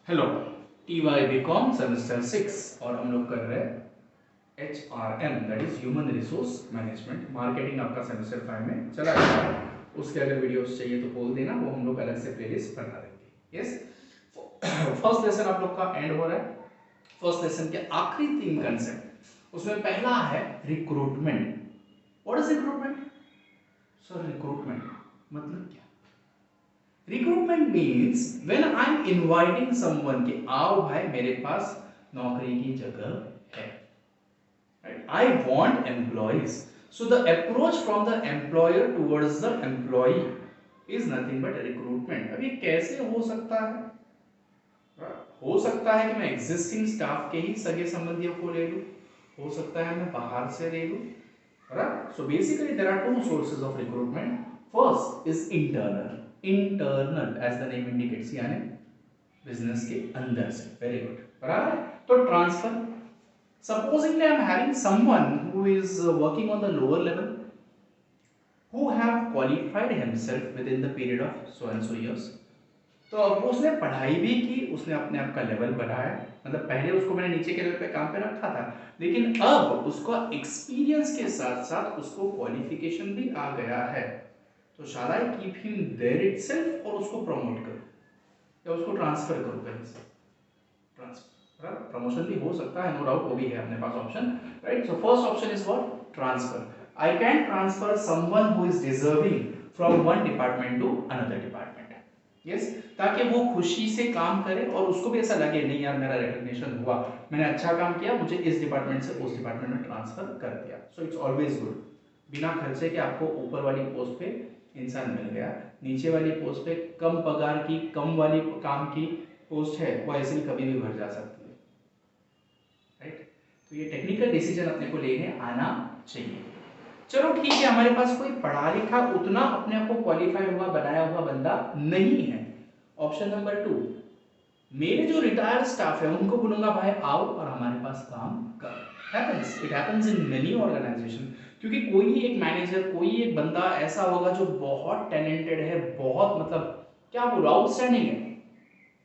Hello, TY BCom semester 6 और हम लोग कर रहे हैं HRM that is human resource management. Marketing आपका सेमेस्टर 5 में चला गया है। उसके अगर वीडियोस चाहिए तो बोल देना, वो हम लोग अलग से प्लेलिस्ट बना देंगे। यस, फर्स्ट लेसन आप लोग का एंड हो रहा है। फर्स्ट लेसन के आखिरी 3 कंसेप्ट, उसमें पहला है recruitment. What is recruitment? Sir recruitment मतलब क्या? Recruitment means when I am inviting someone कि आओ भाई मेरे पास नौकरी की जगह है। I want employees. So the approach from the employer towards the employee is nothing but recruitment. अब ये कैसे हो सकता है? हो सकता है कि मैं एग्जिस्टिंग स्टाफ के ही सगे संबंधियों को ले लूं, हो सकता है मैं बाहर से ले लूं। Right? So basically there are two sources of recruitment. First is internal. Internal as the name indicates, यानी बिजनेस के अंदर से। वेरी गुड, बराबर है। तो transfer, supposingly I am having someone who is working on the lower level, who have qualified himself within the period of so and so years. तो अब उसने पढ़ाई भी की, उसने अपने आप का लेवल बढ़ाया, मतलब पहले उसको मैंने नीचे के लेवल पे काम पे रखा था, लेकिन अब उसका एक्सपीरियंस के साथ साथ उसको क्वालिफिकेशन भी आ गया है। तो शायद I keep him there itself और उसको प्रमोट करूं या उसको ट्रांसफर करूं कहीं से। ट्रांसफर, प्रमोशन भी हो सकता है, नो डाउट, वो भी है अपने पास option, right. So first option is what? Transfer. I can transfer someone who is deserving from one department to another department. Yes, ताकि वो खुशी से काम करे और उसको भी ऐसा लगे नहीं यार मेरा रिकॉग्निशन हुआ, मैंने अच्छा काम किया, मुझे इस डिपार्टमेंट से उस डिपार्टमेंट में ट्रांसफर कर दिया। सो इट्स ऑलवेज गुड, बिना खर्चे के आपको ऊपर वाली पोस्ट पे इंसान मिल गया, नीचे वाली पोस्ट पे कम पगार की, कम वाली काम की पोस्ट है, वो ऐसे ही कभी भी भर जा सकती है, राइट। तो ये टेक्निकल डिसीजन अपने को लेने आना चाहिए। चलो ठीक है, हमारे पास कोई पढ़ा लिखा उतना अपने आप को क्वालिफाइड हुआ बनाया हुआ बंदा नहीं है। ऑप्शन नंबर 2, मेरे जो रिटायर्ड स्टाफ है उनको बोलूंगा भाई आओ और हमारे पास काम कर। Happens, it happens in many organisation. क्योंकि कोई एक मैनेजर, कोई एक बंदा ऐसा होगा जो बहुत टैलेंटेड है, बहुत मतलब क्या बोलो आउटस्टैंडिंग है,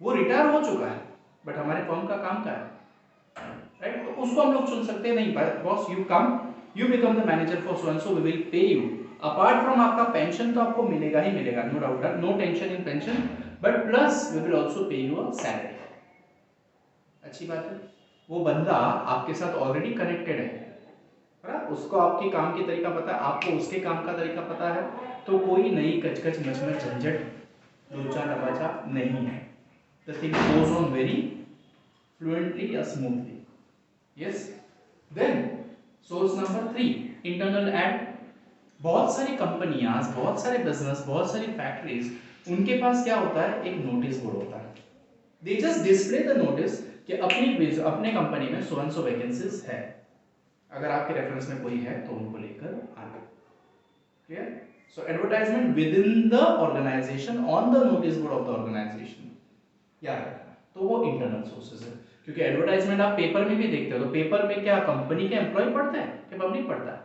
वो रिटायर हो चुका है बट हमारे फर्म का काम का है, राइट। तो उसको हम लोग चुन सकते हैं, नहीं boss you come, you become the manager for so and so, we will pay you. Apart from आपका पेंशन तो आपको मिलेगा ही मिलेगा, no doubt, no tension in pension, but plus we will also pay you a salary. अच्छी बात है, वो बंदा आपके साथ ऑलरेडी कनेक्टेड है, उसको आपके काम की तरीका पता है, आपको उसके काम का तरीका पता है, तो कोई नई कचकच मचमच झंझट लोचा लबाचा नहीं है। The thing goes on very fluently या smoothly. Yes, then source number 3, internal ad. बहुत सारी कंपनियां, बहुत सारे बिजनेस, बहुत सारी फैक्ट्रीज, उनके पास क्या होता है, एक नोटिस बोर्ड होता है। They just display the notice कि अपने कंपनी में सो एंड सो वैकेंसीज है, अगर आपके रेफरेंस में कोई है तो उनको लेकर आना। Clear? So advertisement within the organisation on the notice board of the organisation, याद रखना। तो वो इंटरनल सोर्सेज है, क्योंकि एडवर्टाइजमेंट आप पेपर में भी देखते हो, तो पेपर में क्या कंपनी के एम्प्लॉय पढ़ते हैं कि पब्लिक पढ़ता है?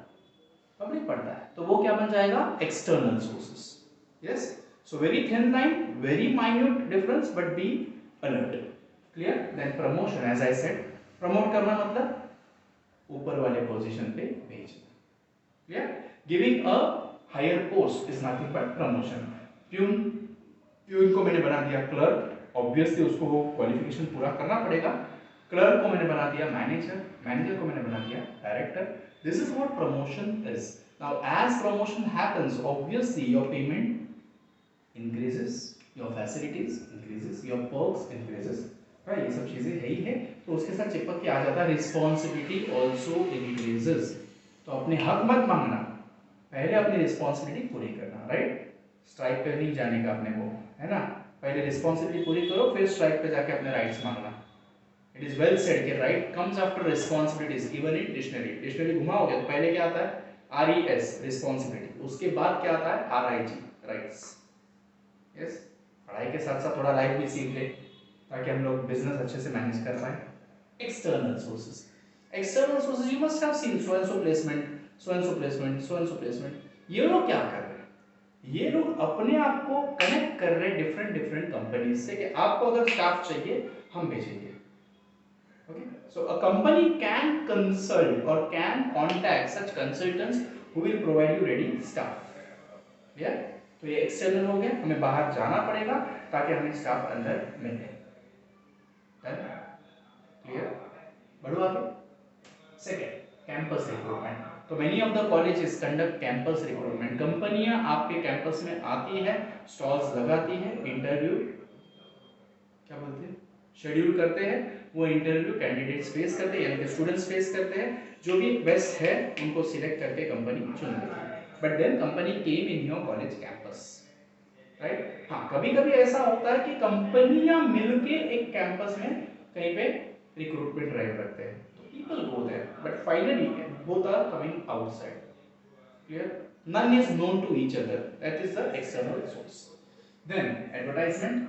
पब्लिक पढ़ता है, तो वो क्या बन जाएगा, external sources. Yes, so very thin line, very minute difference, but be alert. Clear? Then promotion, as I said, promote करना मतलब ऊपर वाले पोजीशन पे भेजना। क्लियर? Giving a higher post is nothing but promotion. Peon, peon को मैंने बना दिया क्लर्क, ऑब्वियसली उसको वो क्वालिफिकेशन पूरा करना पड़ेगा। क्लर्क को मैंने बना दिया मैनेजर, मैनेजर को मैंने बना दिया director. This is what promotion is. Now, as promotion happens, obviously your payment increases, your facilities increases, your perks increases. right? ये सब चीजें है ही है, तो उसके साथ चिपक के आ जाता है रिस्पॉन्सिबिलिटी ऑल्सो इंक्रीजेस। तो अपने हक मत मांगना, पहले अपनी रिस्पॉन्सिबिलिटी पूरी करना, राइट। स्ट्राइक पे नहीं जाने का अपने को, है ना, पहले रिस्पॉन्सिबिलिटी पूरी करो, फिर स्ट्राइक पे जाके अपने राइट्स मांगना। इट इज वेल सेड कि right comes after responsibilities, even in dictionary. Dictionary घुमाओगे तो पहले क्या आता है, RES रिस्पॉन्सिबिलिटी, उसके बाद क्या आता है, RIG राइट्स। यस, पढ़ाई के साथ साथ थोड़ा लाइफ भी सीख ले ताकि हम लोग बिजनेस अच्छे से मैनेज कर पाए। External sources, external sources you must have seen, so and so placement, so and so placement, so and so placement. ये लोग क्या कर रहे हैं, ये लोग अपने आप को कनेक्ट कर रहे हैं डिफरेंट डिफरेंट कंपनीज से कि आपको अगर स्टाफ चाहिए, हम भेजेंगे। Okay, so a company can consult और can contact such consultants who will provide you ready staff. Clear? तो ये एक्सटर्नल हो गया, हमें बाहर जाना पड़ेगा ताकि हमें स्टाफ अंदर मिले। क्लियर? बढ़ो आगे। Second, campus recruitment. तो many of the colleges conduct campus recruitment. कंपनियां आपके कैंपस में आती है, स्टॉल्स लगाती है, इंटरव्यू क्या बोलते हैं, शेड्यूल करते हैं, वो इंटरव्यू कैंडिडेट्स फेस करते हैं, यानी कि स्टूडेंट्स फेस करते हैं, जो भी बेस्ट है उनको सिलेक्ट करके कंपनी चुन लेती है। But then company came in your college campus, right? हाँ, कभी कभी ऐसा होता है कि कंपनियां मिलके एक कैंपस में कहीं पे रिक्रूटमेंट ड्राइव रखते हैं, तो people go there, but finally both are coming outside. Clear? None is known to each other. That is the external source. Then advertisement,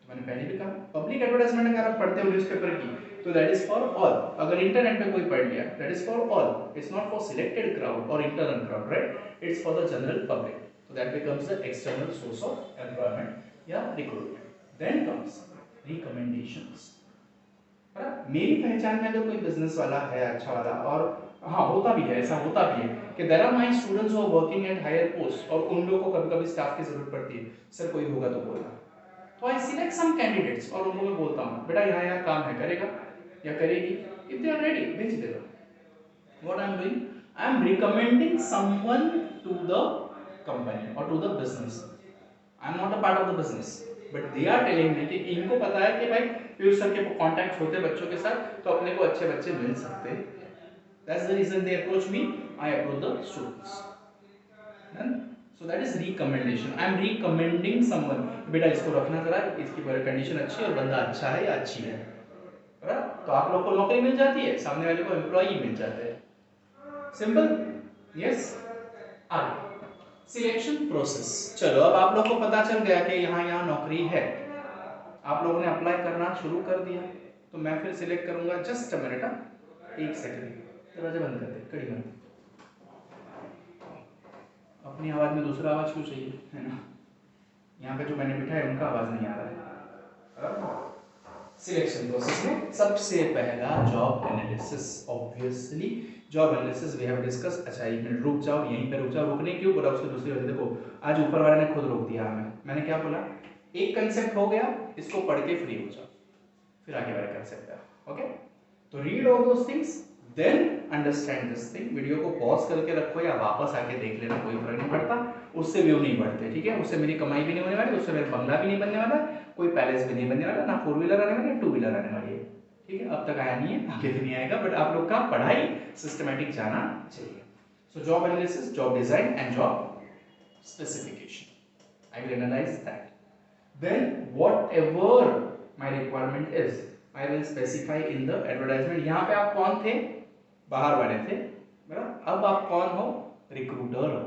मैंने पहले भी कहा, पब्लिक एडवर्टाइजमेंट अगर आप पढ़ते हो न्यूज़पेपर की, तो दैट इज फॉर ऑल। अगर इंटरनेट पे कोई पढ़ लिया, that is for all, it's not for selected crowd और internal crowd, right? It's for the general public. तो that becomes the external source of employment या रिक्रूटमेंट। Then comes recommendations. मेरी पहचान में अगर कोई बिजनेस वाला है अच्छा वाला, और हाँ होता भी है, ऐसा होता भी है कि there are my students who are working at higher post, और उन लोगों को कभी-कभी स्टाफ की जरूरत पड़ती है, सर कोई होगा तो बोलना। तो आई सिलेक्ट सम कैंडिडेट्स और उनको मैं बोलता हूँ बेटा यहाँ यहाँ काम है, करेगा या करेगी, इफ दे आर रेडी भेज देगा। What I am doing, I am recommending someone to the company और to the business. I am not a part of the business, but they are telling me कि इनको पता है कि भाई Piyush sir के कॉन्टैक्ट होते बच्चों के साथ, तो अपने को अच्छे बच्चे मिल सकते हैं। That's the reason they approach me, I approach the students. So that is recommendation. I am recommending someone, बेटा इसको रखना जरा, इसकी कंडीशन अच्छी है और बंदा अच्छा है या अच्छी है, तो आप लोग को नौकरी मिल जाती है, सामने वाले को एम्प्लॉई मिल जाता है। Simple, yes. आगे सिलेक्शन प्रोसेस। चलो अब आप लोग को पता चल गया कि यहाँ यहाँ नौकरी है, आप लोगों ने अप्लाई करना शुरू कर दिया, तो मैं फिर सिलेक्ट करूंगा। जस्ट अ मिनट, एक सेकंड, दरवाजा बंद कर दे, कड़ी बंद। अपनी आवाज में दूसरा आवाज क्यों चाहिए, है ना? यहाँ पे जो मैंने बिठा है उनका आवाज नहीं आ रहा है। सिलेक्शन प्रोसेस में सबसे पहला job analysis. Obviously job analysis we have discuss. अच्छा एक मिनट रुक जाओ, यहीं पे रुक जाओ। रुकने क्यों बोला उसकी दूसरी वजह देखो, आज ऊपर वाले ने खुद रोक दिया हमें। मैंने क्या बोला, एक कंसेप्ट हो गया, इसको पढ़ के फ्री हो जाओ, फिर आगे वाले कंसेप्ट है। ओके, तो read all those things then understand this thing. Video को पॉज करके रखो या वापस आके देख लेना, कोई फर्क नहीं पड़ता, उससे व्यू नहीं बढ़ते, ठीक है? उससे मेरी कमाई भी नहीं होने वाली, उससे मेरा बंगला भी नहीं बनने वाला, कोई पैलेस भी नहीं बनने वाला, ना 4 व्हीलर आने वाली, 2 व्हीलर आने वाली है, ठीक है? अब तक आया नहीं है, आगे भी नहीं आएगा, बट आप लोग का पढ़ाई सिस्टमैटिक जाना चाहिए। So job analysis, job design and job specification, I will analyse that. Then whatever my requirement is, I will specify in the advertisement। यहाँ पे आप कौन थे, बाहर वाले थे, बराबर? अब आप कौन हो, रिक्रूटर हो,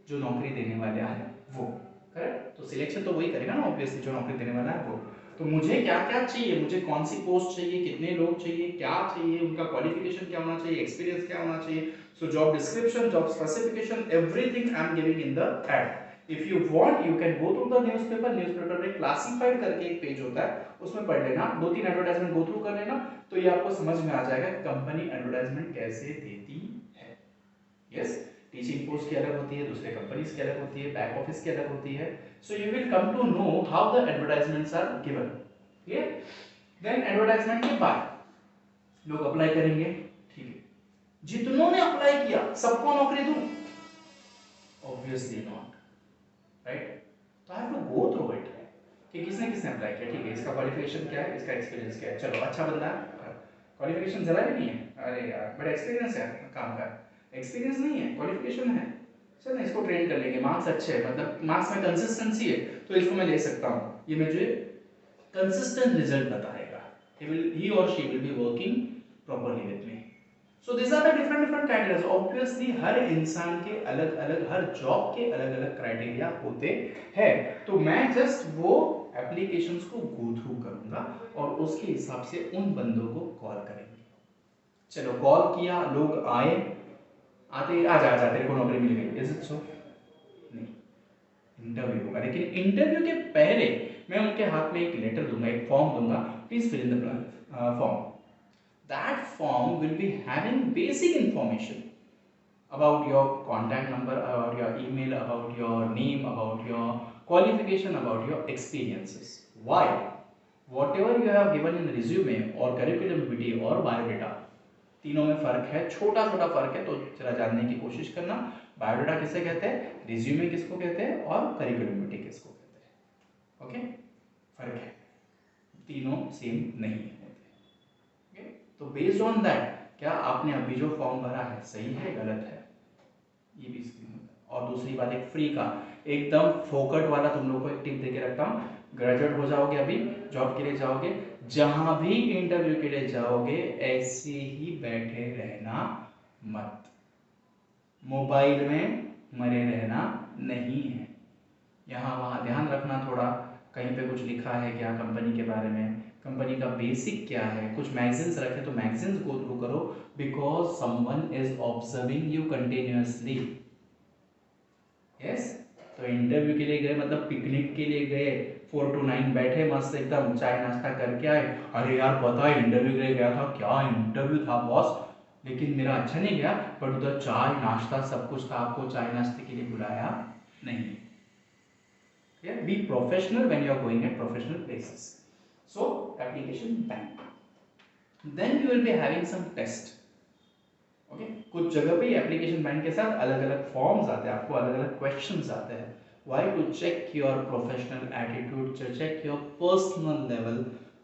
जो नौकरी देने वाले हैं वो, करेक्ट? तो सिलेक्शन तो वही करेगा ना ऑब्वियसली, जो नौकरी देने वाला है वो। तो मुझे क्या क्या चाहिए, मुझे कौन सी पोस्ट चाहिए, कितने लोग चाहिए, क्या चाहिए, उनका क्वालिफिकेशन क्या होना चाहिए, एक्सपीरियंस क्या होना चाहिए। So job description, job specification, everything I am giving in the ad. If you want, you can go through the newspaper। Newspaper में क्लासिफाइड करके एक पेज होता है, उसमें पढ़ लेना, 2-3 एडवर्टाइजमेंट गो थ्रू कर लेना, तो ये आपको समझ में आ जाएगा कंपनी एडवर्टाइजमेंट कैसे देती है। यस, टीचिंग पोस्ट की अलग होती है, दूसरे कंपनीज की अलग होती है, बैक ऑफिस की अलग होती है। So you will come to know how the advertisements are given. Clear? Then advertisement के बाद लोग अप्लाई करेंगे, ठीक है? जितनों ने अप्लाई किया सबको नौकरी दूं? Obviously not, right? तो I have to go through it कि किसने किसने अप्लाई किया, ठीक है? इसका क्वालिफिकेशन क्या है, इसका एक्सपीरियंस क्या है। चलो अच्छा बंदा है, क्वालिफिकेशन जरा भी नहीं है, अरे यार बड़ा एक्सपीरियंस है काम का, एक्सपीरियंस नहीं है, क्वालिफिकेशन है, चल ना इसको ट्रेन कर लेंगे, मार्क्स अच्छे हैं, मतलब मार्क्स में कंसिस्टेंसी है, तो इसको मैं ले सकता हूँ, ये मुझे कंसिस्टेंट रिजल्ट बताएगा, ही और she will be working properly with me. So these are the different criteria। Obviously हर इंसान के अलग अलग, हर जॉब के अलग अलग क्राइटेरिया होते हैं, तो मैं जस्ट वो एप्लीकेशंस को गो थ्रू करूंगा और उसके हिसाब से उन बंदों को कॉल करेंगे। चलो कॉल किया, लोग आए, आते आजा आजा तेरे को नौकरी मिल गई, इज इट सो? नहीं, इंटरव्यू होगा, लेकिन इंटरव्यू के पहले मैं उनके हाथ में एक लेटर दूंगा, एक फॉर्म दूंगा, please fill in the form. That form will be having basic information about your contact number, about your email, about your name, about your qualification, about your experiences. Why? Whatever you have given in resume or curriculum vitae or biodata, तीनों में फर्क है, छोटा छोटा फर्क है, तो जरा जानने की कोशिश करना. बायोडाटा किसे कहते हैं, रिज्यूमे किसको कहते हैं, और करिकुलम विटाe किसको कहते हैं. ओके, फर्क है, तीनों सेम नहीं होते. ओके, तो बेस्ड ऑन दैट क्या आपने अभी जो फॉर्म भरा है सही है गलत है, ये भी स्क्रीन होता है. और दूसरी बात, एक फ्री का एकदम फोकट वाला तुम लोग को एक टिप देके रखता हूँ. ग्रेजुएट हो जाओगे, अभी जॉब के लिए जाओगे, जहां भी इंटरव्यू के लिए जाओगे ऐसे ही बैठे रहना मत, मोबाइल में मरे रहना नहीं है. यहाँ वहाँ ध्यान रखना थोड़ा, कहीं पे कुछ लिखा है क्या कंपनी के बारे में, कंपनी का बेसिक क्या है, कुछ मैगजीन्स रखे तो मैगजीन्स गो थ्रू करो, because someone is observing you continuously. Yes, तो इंटरव्यू के लिए गए मतलब पिकनिक के लिए गए, 4 to 9 बैठे मस्त एकदम चाय नाश्ता करके आए, अरे यार पता है इंटरव्यू के लिए गया था, क्या इंटरव्यू था बॉस, लेकिन मेरा अच्छा नहीं गया, बट उधर चाय नाश्ता सब कुछ था, आपको चाय नाश्ते के लिए बुलाया नहीं. Be professional when you are going at professional places. So application bank. Then you will be having some test. Okay, कुछ जगह पे एप्लीकेशन बैंक के साथ अलग अलग फॉर्म्स आते हैं, आपको अलग अलग क्वेश्चंस आते हैं. Why? To check your professional attitude, to check your personal level,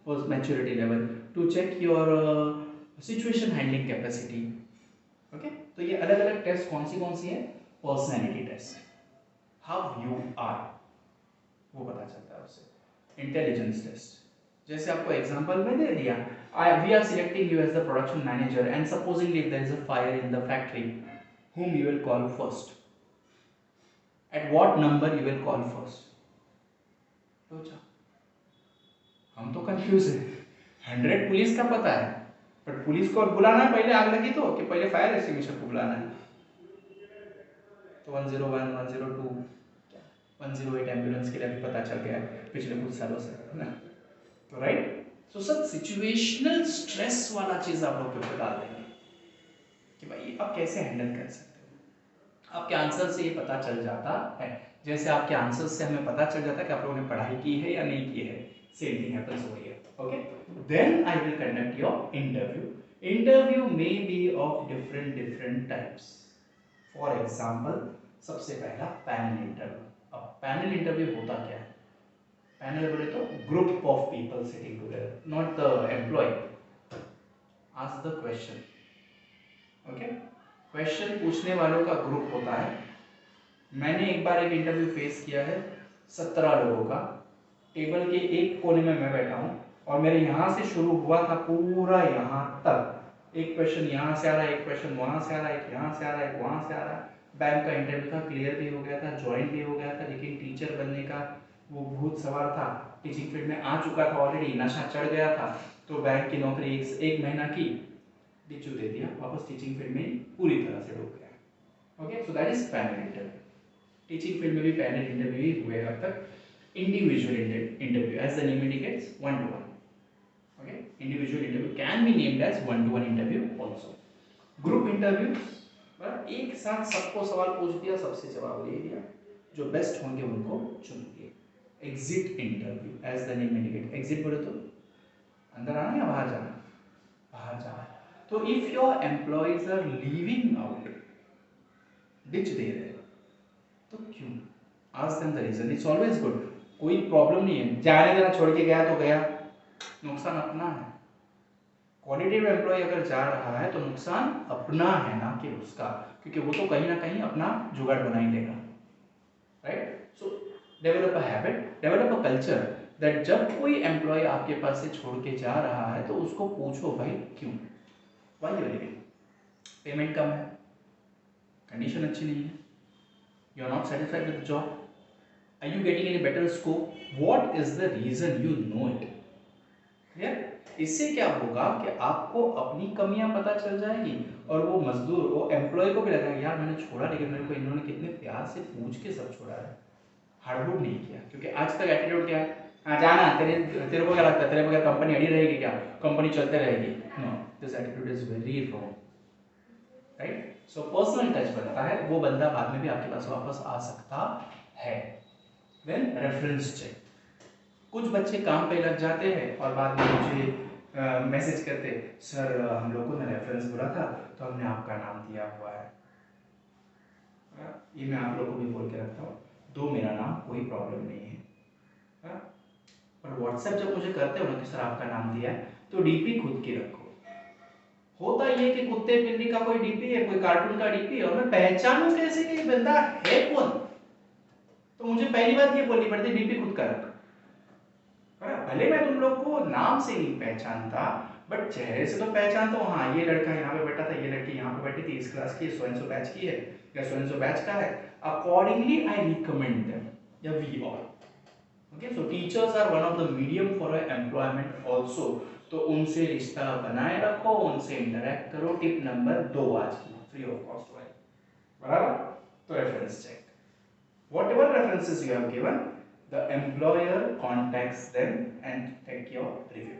first maturity level, to check your situation handling capacity. Okay, तो ये अलग अलग टेस्ट कौन सी है, personality test, how you are, वो पता चलता है उससे. इंटेलिजेंस टेस्ट, जैसे आपको एग्जांपल में दे दिया, we are selecting you as the production manager and supposingly if there is a fire in the factory, whom you will call first, at what number you will call first. सोचा, हम तो confuse है, 100 police का पता है, but police को बुलाना है पहले आग लगी तो, कि पहले फायर एक्सटिंग्विशर को बुलाना है. तो 101, 102, 108 एम्बुलेंस के लिए भी पता चल गया पिछले कुछ सालों से, है ना. तो राइट, सो सब सिचुएशनल स्ट्रेस वाला चीज आप लोग के ऊपर डाल देंगे कि भाई आप कैसे हैंडल कर सकते हो. आपके आंसर से ये पता चल जाता है, जैसे आपके आंसर से हमें पता चल जाता है कि आप लोगों ने पढ़ाई की है या नहीं की है. Same thing happens over here. Okay, then I will conduct your interview. Interview may be of different types. For example, सबसे पहला पैनल इंटरव्यू. अब पैनल इंटरव्यू होता क्या है, पैनल बोले तो group of people sitting together, not the employ. Ask the question. Okay, question पूछने वालों का ग्रुप होता है. मैंने एक बार एक इंटरव्यू फेस किया है 17 लोगों का, टेबल के एक कोने में मैं बैठा हूँ और मेरे यहाँ से शुरू हुआ था पूरा यहाँ तक, एक क्वेश्चन यहाँ से आ रहा है, एक क्वेश्चन वहाँ से आ रहा है, एक यहाँ से आ रहा है, एक वहाँ से आ रहा है. बैंक का इंटरव्यू था, क्लियर भी हो गया था, ज्वाइन भी हो गया था, लेकिन टीचर बनने का वो भूत सवार था, टीचिंग फील्ड में आ चुका था ऑलरेडी, नशा चढ़ गया था, तो बैंक की नौकरी एक महीना की बिच्छू दे दिया, वापस टीचिंग फील्ड में पूरी तरह से डूब गया. Okay, so that is panel interview. Teaching field में भी पैनल इंटरव्यू ही हुए अब तक. Individual interview, as the name indicates, 1-to-1. Okay, individual interview can be named as 1-to-1 interview also. Group interview, एक साथ सबको सवाल पूछ दिया, सबसे जवाब दे दिया, जो बेस्ट होंगे उनको चुन लिए. Exit interview, as the name indicate, exit बोले तो अंदर आना या बाहर जाना, बाहर जाना. तो if your employees are leaving out, ditch दे रहे, तो क्यों, ask them the reason. It's always good, कोई प्रॉब्लम नहीं है, जाने देना, छोड़ के गया तो गया, नुकसान अपना है. क्वालिटेटिव एम्प्लॉय अगर जा रहा है तो नुकसान अपना है, ना कि उसका, क्योंकि वो तो कहीं ना कहीं अपना जुगाड़ बना ही लेगा. Right, so develop a habit, develop a culture, that जब कोई एम्प्लॉय आपके पास से छोड़ के जा रहा है तो उसको पूछो, भाई क्यों, why you are leaving. Payment कम है, कंडीशन अच्छी नहीं है, you are not satisfied with the job, are you getting any better scope, what is the reason, you know it. Clear. इससे क्या होगा कि आपको अपनी कमियां पता चल जाएगी और वो मजदूर, वो एम्प्लॉय को भी लगेगा यार मैंने छोड़ा, लेकिन मेरे को इन्होंने कितने प्यार से पूछ के सब छोड़ा है, हड़बड़ नहीं किया. क्योंकि आज तक एटीट्यूड क्या है, हाँ जाना, तेरे को क्या लगता है तेरे बगैर कंपनी अड़ी रहेगी क्या, कंपनी चलते रहेगी? No, this attitude is very wrong, right? So personal touch बनता है, वो बंदा बाद में भी आपके पास वापस आ सकता है। देन रेफरेंस चेक, कुछ बच्चे काम पे लग जाते हैं और बाद में मुझे मैसेज करते, सर हम लोगों ने रेफरेंस बोला था तो हमने आपका नाम दिया हुआ है। ये मैं आप लोगों को भी बोल के रखता हूँ, दो मेरा नाम, कोई प्रॉब्लम नहीं है। पर व्हाट्सएप जब मुझे करते हो ना कि सर आपका नाम दिया है, तो डीपी खुद की रखो। होता ये कि कुत्ते बिल्ली का कोई डीपी है, कोई कार्टून का डीपी है, और मैं पहचानूं कैसे कि ये बंदा है कौन? तो मुझे पहली बात ये बोलनी पड़ती, डीपी खुद का रख। भले मैं तुम लोग को नाम से नहीं पहचानता, बट चेहरे से तो पहचानता हूँ। हाँ ये लड़का यहाँ पे बैठा था, ये लड़की यहाँ पे बैठी थी, इस क्लास की, सो एंड सो बैच की है या सो एंड सो बैच का है। अकॉर्डिंगली आई रिकमेंड देम या we all. Okay, so teachers are one of the medium for employment also. तो उनसे रिश्ता बनाए रखो, उनसे इंटरेक्ट करो। टिप नंबर 2 आज की, फ्री ऑफ कॉस्ट वाली, बराबर? तो reference check, whatever references you have given, the employer contacts them and take your review.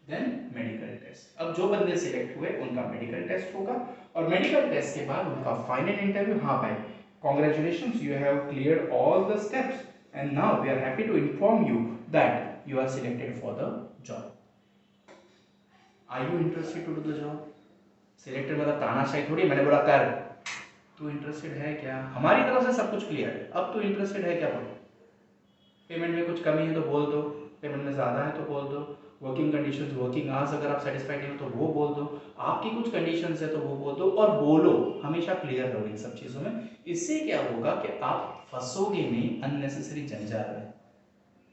Then medical test, अब जो बंदे सिलेक्ट हुए उनका मेडिकल टेस्ट होगा, और मेडिकल टेस्ट के बाद उनका फाइनल इंटरव्यू। हाँ भाई, congratulations, you have cleared all the steps and now we are happy to inform you that you are selected for the job. Are you interested to do the job? Selected मतलब तानाशाही थोड़ी, मैंने बोला कर, तू interested है क्या? हमारी तरफ से सब कुछ क्लियर है, अब तू इंटरेस्टेड है क्या? बोलो। पेमेंट में कुछ कमी है तो बोल दो, पेमेंट में ज़्यादा है तो बोल दो, वर्किंग कंडीशंस, वर्किंग आवर्स अगर आप सेटिस्फाइड नहीं हो तो वो बोल दो, आपकी कुछ कंडीशंस है तो वो बोल दो, और बोलो, हमेशा क्लियर रहो इन सब चीज़ों में। इससे क्या होगा कि आप फंसोगे नहीं अननेसेसरी जंजाल में।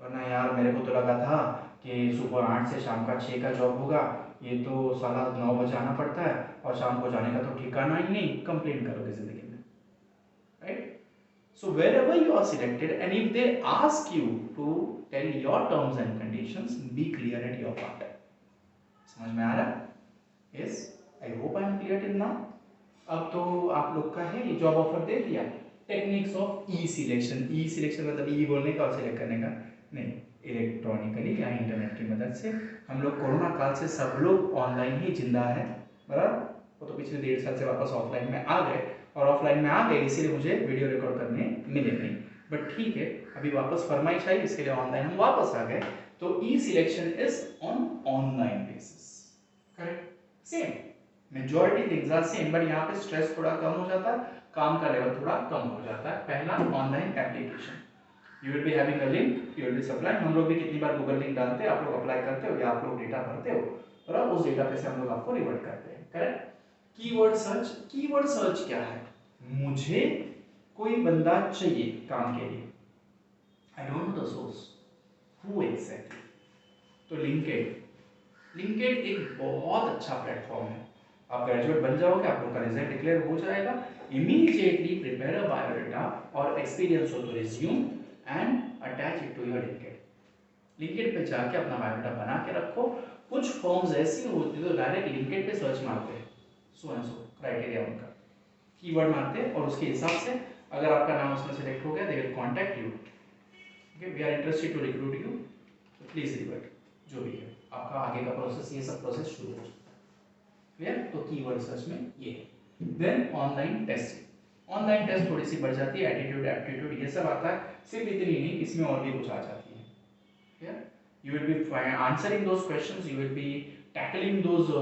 वरना यार मेरे को तो लगा था कि सुबह 8 से शाम का 6 का जॉब होगा, ये तो साला 9 बजे आना पड़ता है और शाम को जाने का तो ठिकाना ही नहीं। कंप्लेन करोगे जिंदगी में, right? So wherever you are selected and if they ask you to tell your terms and conditions, be clear at your part. समझ में आ रहा? Yes, I hope I am clear till now. अब तो आप लोग का है ये जॉब ऑफर दे दिया। Techniques of E selection, E selection मतलब ई बोलने का और सिलेक्ट करने का नहीं, इलेक्ट्रॉनिकली या इंटरनेट की मदद से। हम लोग कोरोना काल से सब लोग ऑनलाइन ही जिंदा है, बराबर? वो तो पिछले 1.5 साल से वापस ऑफलाइन में आ गए, और ऑफलाइन में आ गए इसीलिए मुझे वीडियो रिकॉर्ड करने मिले नहीं, बट ठीक है, अभी वापस फरमाइश आई, इसके लिए ऑनलाइन हम वापस आ गए। तो E selection is on online basis, correct? Same, majority things are same, but यहाँ पे स्ट्रेस थोड़ा कम हो जाता है, काम का लेवल थोड़ा कम हो जाता है। पहला, online application, you will be having a link, you will be supplying. हम लोग भी कितनी बार गूगल लिंक डालते हैं, आप लोग अप्लाई करते हो या आप लोग डेटा भरते हो, और उस डेटा पे से हम लोग आपको रिवर्ट करते हैं, correct? Keyword search, keyword search क्या है? मुझे कोई बंदा चाहिए काम के लिए, I don't know the source, who exactly, तो लिंक्डइन, लिंक्डइन एक बहुत अच्छा प्लेटफॉर्म है। आप ग्रेजुएट बन जाओगे, आप लोग का रिजल्ट डिक्लेयर हो जाएगा, इमीडिएटली प्रिपेयर अ बायोडाटा और एक्सपीरियंस हो तो resume and attach it to your LinkedIn. LinkedIn पे जाके अपना बायोडाटा बना के रखो। कुछ फॉर्म्स ऐसी होती है तो डायरेक्ट लिंक्डइन पे सर्च मारते हैं, सो एंड सो क्राइटेरिया उनका, कीवर्ड मारते हैं, और उसके हिसाब से अगर आपका नाम उसमें सेलेक्ट हो गया, they will contact you, okay, we are interested to recruit you, तो प्लीज रिवर्ट, जो भी है आपका आगे का प्रोसेस, ये सब प्रोसेस शुरू हो सकता है, क्लियर? तो कीवर्ड सर्च में ये है। Then online testing, online test थोड़ी सी बढ़ जाती है, एटीट्यूड, एप्टीट्यूड, ये सब आता है, सिर्फ इतनी नहीं, इसमें और भी कुछ आ जाती है, clear? You will be answering those questions, you will be tackling those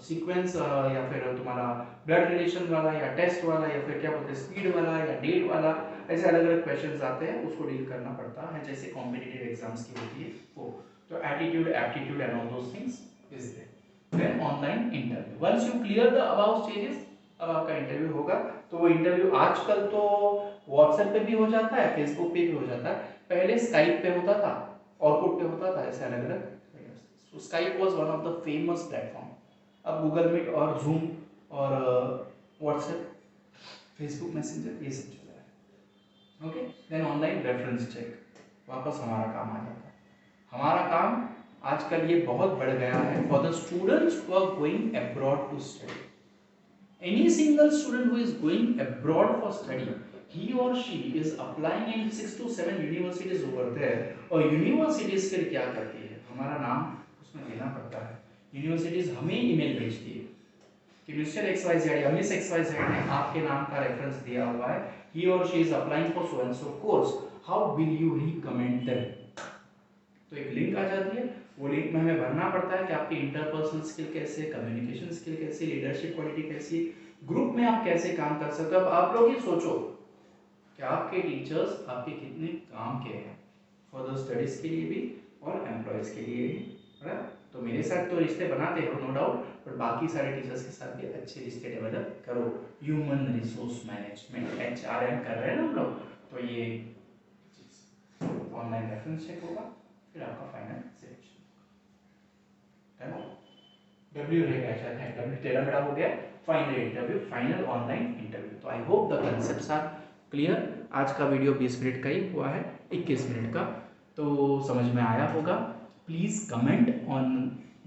sequence, या फिर तुम्हारा ब्लड रिलेशन वाला या टेस्ट वाला या फिर क्या बोलते हैं स्पीड वाला या डेट वाला, ऐसे अलग अलग क्वेश्चंस आते हैं, उसको डील करना पड़ता है जैसे कॉम्पिटिटिव एग्जाम्स की होती है वो। तो attitude, aptitude and all those things is there. Then online interview, once you clear the about stages, अब आपका इंटरव्यू होगा। तो वो इंटरव्यू आजकल तो व्हाट्सएप पे भी हो जाता है, फेसबुक पे भी हो जाता है, पहले स्काइप पे होता था, ऑर्कुट पे होता था, ऐसे अलग अलग। So Skype was one of the famous platform. अब गूगल मीट और जूम और व्हाट्सएप, फेसबुक मैसेंजर, ये सब चल रहा है, okay? Then online reference check, वापस हमारा काम आ जाता है। हमारा काम आजकल ये बहुत बढ़ गया है for the students who are going abroad to study. Any single student who is going abroad for study, he और she is applying in 6 to 7 universities over there. और यूनिवर्सिटीज फिर क्या करती है, हमारा नाम उसमें देना पड़ता है। यूनिवर्सिटीज हमें ईमेल भेजती है कि मिस्टर XYZ या मिस XYZ ने आपके नाम का रेफरेंस दिया हुआ है, ही और she is applying for so and so course, how will you recommend them. तो एक लिंक आ जाती है, वो लिंक में हमें भरना पड़ता है कि आपकी इंटरपर्सनल स्किल कैसे, कम्युनिकेशन स्किल कैसी, लीडरशिप क्वालिटी कैसी, ग्रुप में आप कैसे काम कर सकते हो। अब आप लोग ही सोचो कि आपके टीचर्स आपके कितने काम के हैं, फॉर द स्टडीज के लिए भी और एम्प्लॉयज के लिए भी, है। तो मेरे साथ तो रिश्ते बनाते हो नो डाउट, पर बाकी सारे टीचर्स के साथ भी अच्छे रिश्ते डेवलप करो। ह्यूमन रिसोर्स मैनेजमेंट HRM कर रहे हैं ना हम लोग, तो ये ऑनलाइन रेफरेंस चेक होगा, फिर आपका फाइनल सिलेक्शन। W रहेगा शायद है, W टेढ़ा मेढ़ा हो गया, final interview, final online interview. तो I hope the concepts are clear. आज का वीडियो 20 मिनट का ही हुआ है, 21 मिनट का, तो समझ में आया होगा। Please comment on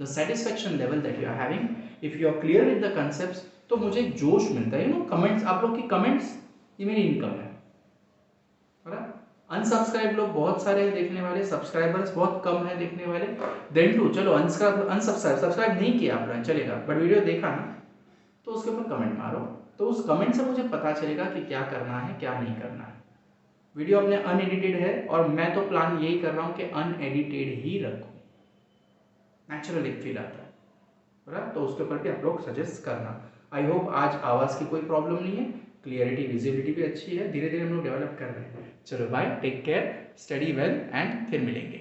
the satisfaction level that you are having. If you are clear with the concepts तो मुझे एक जोश मिलता है, यू नो, कमेंट्स, आप लोग की कमेंट्स ये मेरी इनकम है। अनसब्सक्राइब लोग बहुत सारे हैं देखने वाले, सब्सक्राइबर्स बहुत कम है देखने वाले। देन टू चलो सब्सक्राइब नहीं किया आपने चलेगा, बट वीडियो देखा ना, तो उसके ऊपर कमेंट मारो, तो उस कमेंट से मुझे पता चलेगा कि क्या करना है क्या नहीं करना है। वीडियो अपने अनएडिटेड है और मैं तो प्लान यही कर रहा हूँ कि अनएडिटेड ही रखूँ, नेचुरल एक फील आता है, तो उसके ऊपर भी आप लोग सजेस्ट करना। आई होप आज आवाज़ की कोई प्रॉब्लम नहीं है, क्लियरिटी विजिबिलिटी भी अच्छी है, धीरे धीरे हम लोग डेवलप कर रहे हैं। चलो bye, take care, study well and फिर मिलेंगे।